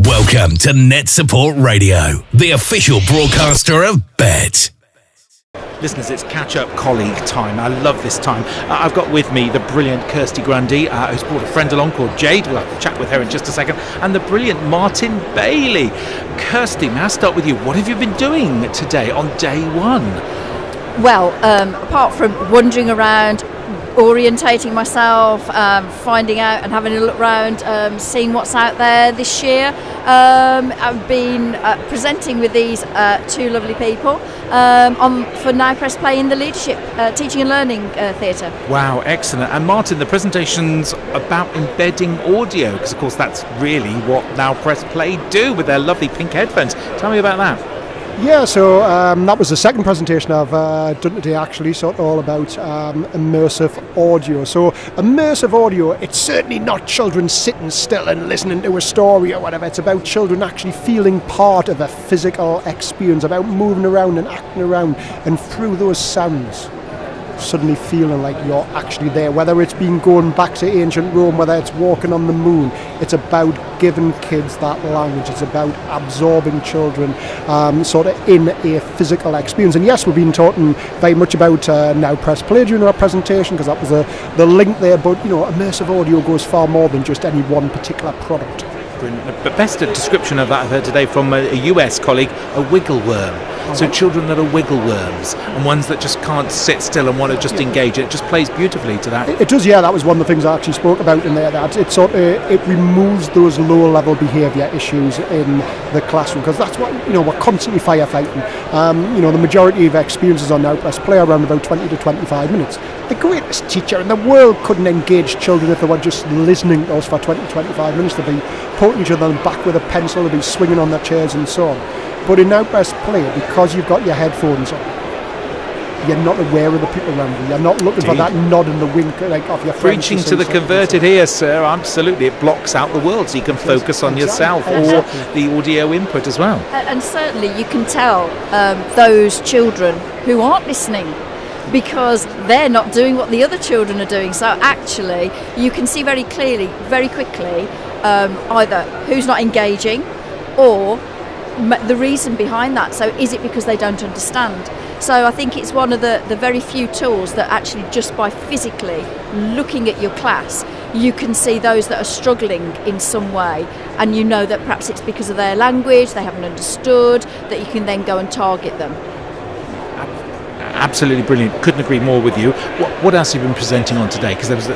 Welcome to Net Support Radio, the official broadcaster of Bett. Listeners, it's catch-up colleague time. I love this time. I've got with me the brilliant Kirsty Grundy, who's brought a friend along called Jade. We'll have to chat with her in just a second. And the brilliant Martin Bailey. Kirsty, may I start with you? What have you been doing today on day one? Well, apart from wandering around, orientating myself, finding out and having a look around, seeing what's out there this year. I've been presenting with these two lovely people for Now Press Play in the Leadership Teaching and Learning Theatre. Wow, excellent. And Martin, the presentation's about embedding audio, because of course that's really what Now Press Play do with their lovely pink headphones. Tell me about that. Yeah, so that was the second presentation I've done today, actually, sort of all about immersive audio. So immersive audio, it's certainly not children sitting still and listening to a story or whatever. It's about children actually feeling part of a physical experience, about moving around and acting around, and through those sounds suddenly feeling like you're actually there. Whether it's been going back to ancient Rome, whether it's walking on the moon, it's about giving kids that language. It's about absorbing children sort of in a physical experience. And yes, we've been talking very much about Now Press Play during our presentation, because that was the link there, but you know, immersive audio goes far more than just any one particular product. Brilliant. But best description of that I've heard today from a US colleague, a wiggle worm. So children that are wiggle worms and ones that just can't sit still and want to just engage. It just plays beautifully to that. It does, yeah. That was one of the things I actually spoke about in there. That it removes those lower level behaviour issues in the classroom, because that's what, you know, we're constantly firefighting. The majority of experiences on Now Press Play are around about 20 to 25 minutes. The greatest teacher in the world couldn't engage children if they were just listening to us for 20 to 25 minutes. They'd be poking each other in the back with a pencil, they'd be swinging on their chairs and so on. But in Now Press Play, because you've got your headphones on, you're not aware of the people around you. You're not looking for that nod and the wink like of your friends. Preaching to the converted here, sir. Absolutely. It blocks out the world, so you can focus on yourself or the audio input as well. And certainly you can tell those children who aren't listening, because they're not doing what the other children are doing. So actually you can see very clearly, very quickly, either who's not engaging or the reason behind that. So is it because they don't understand? So I think it's one of the very few tools that actually, just by physically looking at your class, you can see those that are struggling in some way, and you know that perhaps it's because of their language, they haven't understood, that you can then go and target them. Absolutely brilliant. Couldn't agree more with you. What else have you been presenting on today? Because there was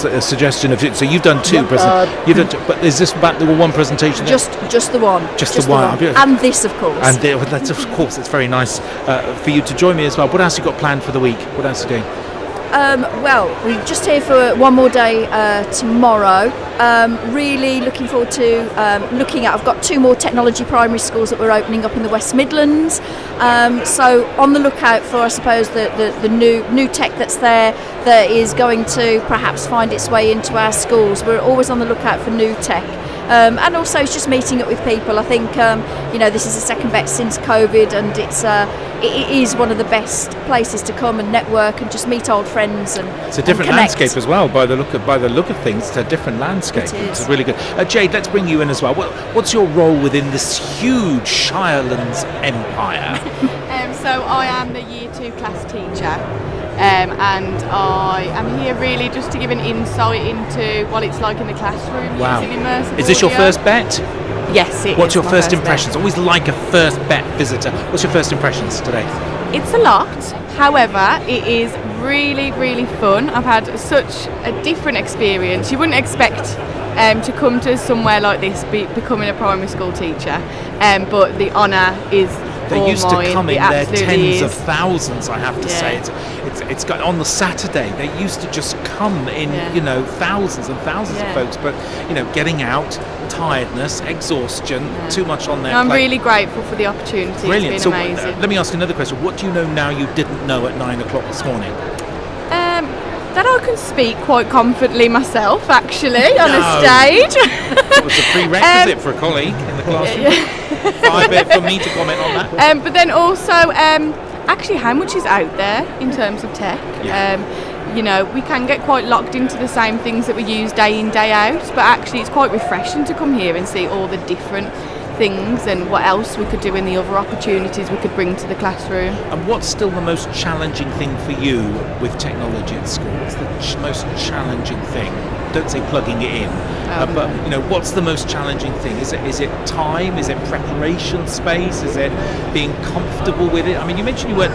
a suggestion of it. So you've done two but is this about the one presentation? Just the one. Just the one. And this, of course. And that's, of course, it's very nice for you to join me as well. What else have you got planned for the week? What else are you doing? Well, we're just here for one more day tomorrow. Really looking forward to looking at. I've got two more technology primary schools that we're opening up in the West Midlands. So on the lookout for, I suppose, the new tech that's there that is going to perhaps find its way into our schools. We're always on the lookout for new tech. And also it's just meeting up with people. I think this is the second Bett since COVID, and it is one of the best places to come and network and just meet old friends and it's a different landscape as well. By the look of things, it's a different landscape. It's really good. Jade, let's bring you in as well. What's your role within this huge Shirelands empire? So I am the Year 2 class teacher. And I am here really just to give an insight into what it's like in the classroom. Wow. Using immersive Is this your audio. first Bett? Yes, it What's is your my first Bett. impressions? Always like a first Bett visitor. What's your first impressions today? It's a lot. However, it is really, really fun. I've had such a different experience. You wouldn't expect to come to somewhere like this becoming a primary school teacher, but the honour is They used to come in their tens of is. thousands, I have to say. It's got on the Saturday. They used to just come in, thousands and thousands of folks. But getting out, tiredness, exhaustion, too much on their plate. I'm really grateful for the opportunity. Brilliant. It's So been amazing. let me ask you another question. What do you know now you didn't know at 9 o'clock this morning? That I can speak quite confidently myself, actually, on a stage. It was a prerequisite for a colleague in the classroom. Far be it for me to comment on that. But then also, actually, how much is out there in terms of tech? you know, we can get quite locked into the same things that we use day in, day out, but actually it's quite refreshing to come here and see all the different things and what else we could do and the other opportunities we could bring to the classroom. And what's still the most challenging thing for you with technology at school? What's the most challenging thing? Don't say plugging it in, but you know, what's the most challenging thing? Is it time? Is it preparation space? Is it being comfortable with it? I mean, you mentioned you weren't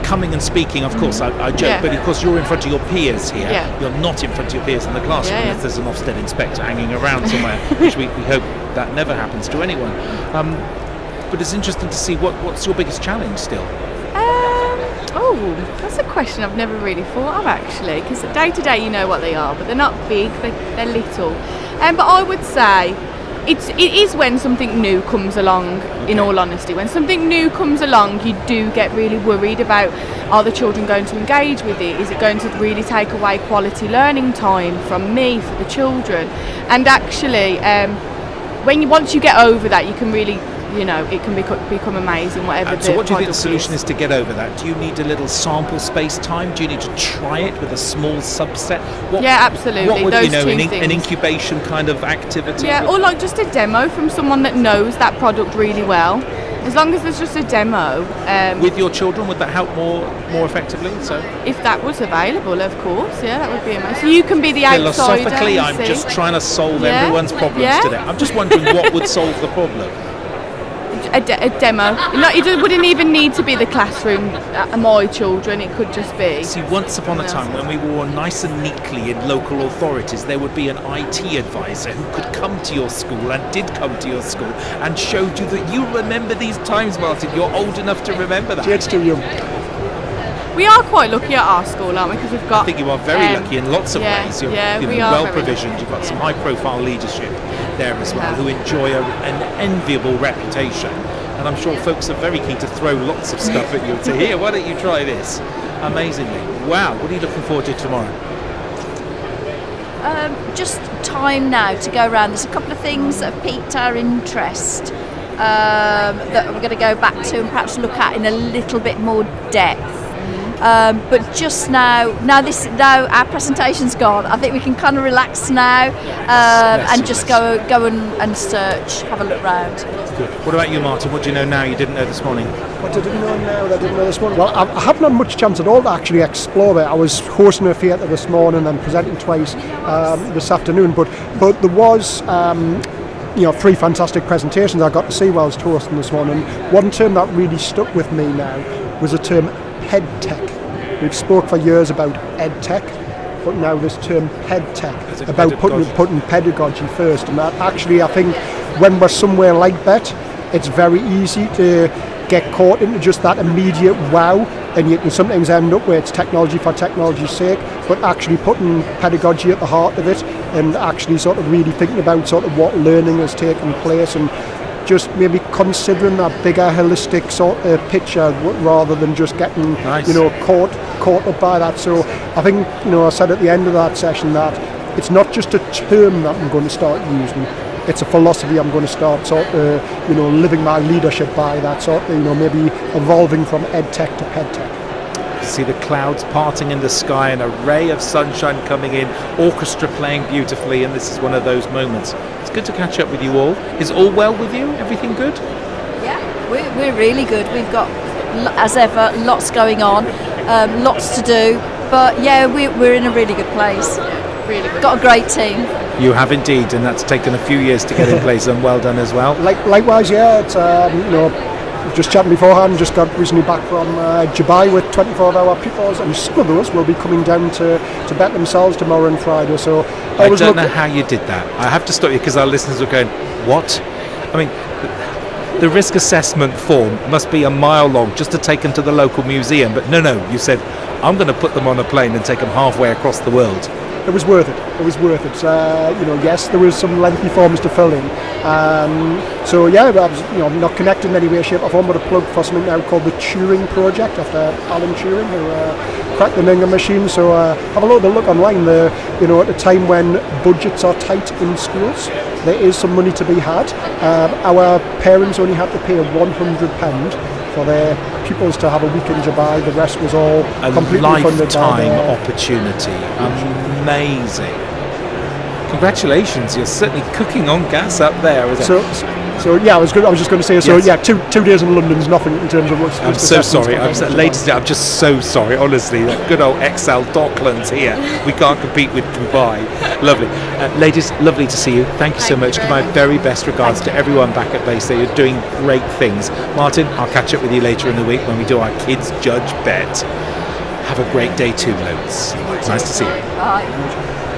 coming and speaking, of course, I joke, but of course you're in front of your peers here. You're not in front of your peers in the classroom unless there's an Ofsted inspector hanging around somewhere, which we hope that never happens to anyone. But it's interesting to see what's your biggest challenge still? That's a question I've never really thought of, actually, because day to day you know what they are, but they're not big, they're little. But I would say it is when something new comes along, in all honesty. When something new comes along, you do get really worried about, are the children going to engage with it? Is it going to really take away quality learning time from me, for the children? And actually, once you get over that, you can really, you know, it can become amazing, whatever. So what do you think the solution is to get over that? Do you need a little sample space time? Do you need to try it with a small subset? Absolutely. What would, those you know, two an things. incubation kind of activity? Yeah, or like just a demo from someone that knows that product really well. As long as there's just a demo. With your children, would that help more effectively? So if that was available, of course, that would be amazing. So you can be the outsider. Philosophically, I'm just trying to solve everyone's problems today. I'm just wondering what would solve the problem. A demo. It wouldn't even need to be the classroom at my children, it could just be. See, once upon a time when we were nice and neatly in local authorities, there would be an IT advisor who could come to your school and did come to your school and showed you that you remember these times, Martin. You're old enough to remember that. It's too young. We are quite lucky at our school, aren't we? Because we've got. I think you are very lucky in lots of ways. You're we are well provisioned. You've got some high-profile leadership there as well, who enjoy an enviable reputation. And I'm sure folks are very keen to throw lots of stuff at you to here. Why don't you try this? Amazingly. Wow. What are you looking forward to tomorrow? Just time now to go around. There's a couple of things that have piqued our interest that we're going to go back to and perhaps look at in a little bit more depth. But just now our presentation's gone. I think we can kind of relax now and just go and search, have a look round. Good. What about you, Martin? What do you know now you didn't know this morning? What I didn't know now that I didn't know this morning? Well, I haven't had much chance at all to actually explore it. I was hosting a theatre this morning and presenting twice this afternoon, but there was three fantastic presentations I got to see while I was hosting this morning. One term that really stuck with me now was the term PedTech. We've spoke for years about EdTech, but now this term PedTech, about putting pedagogy first. And that actually, I think, when we're somewhere like Bett, it's very easy to get caught into just that immediate wow, and you can sometimes end up where it's technology for technology's sake, but actually putting pedagogy at the heart of it and actually sort of really thinking about sort of what learning has taken place and just maybe considering that bigger holistic sort of picture rather than just getting caught up by that. So I think I said at the end of that session that it's not just a term that I'm going to start using, it's a philosophy I'm going to start sort of living my leadership by, that sort of maybe evolving from EdTech to PedTech. See the clouds parting in the sky and a ray of sunshine coming in, orchestra playing beautifully, and this is one of those moments. It's good to catch up with you all. Is all well with you? Everything good? Yeah, we're really good. We've got, as ever, lots going on, lots to do, but yeah, we're in a really good place. Really good. Got a great team. You have indeed, and that's taken a few years to get in place, and well done as well. Likewise, yeah, it's just chatting beforehand, just got recently back from Dubai with 24-hour pupils, and some of those will be coming down to Bett themselves tomorrow and Friday. So I don't know how you did that. I have to stop you because our listeners are going, what? I mean, the risk assessment form must be a mile long just to take them to the local museum. But no, you said, I'm going to put them on a plane and take them halfway across the world. It was worth it. Yes, there was some lengthy forms to fill in. So yeah, I was not connected in any way, shape or form, but a plug for something now called the Turing Project after Alan Turing, who cracked the Enigma machine. So have a look online. At a time when budgets are tight in schools, there is some money to be had. Our parents only had to pay £100 for their pupils to have a week in Dubai. The rest was all completely funded by lifetime opportunity. Amazing. Congratulations, you're certainly cooking on gas up there, isn't it? So yeah, I was just going to say. So yes. Yeah, 2 days in London's nothing in terms of what's. I'm so sorry. I'm just so sorry. Honestly, that good old XL Docklands here. We can't compete with Dubai. Lovely, ladies. Lovely to see you. Thank you so much. Give my very best regards to everyone back at base there. You're doing great things. Martin, I'll catch up with you later in the week when we do our Kids Judge Bet. Have a great day too, Loads. Nice to see you. Bye.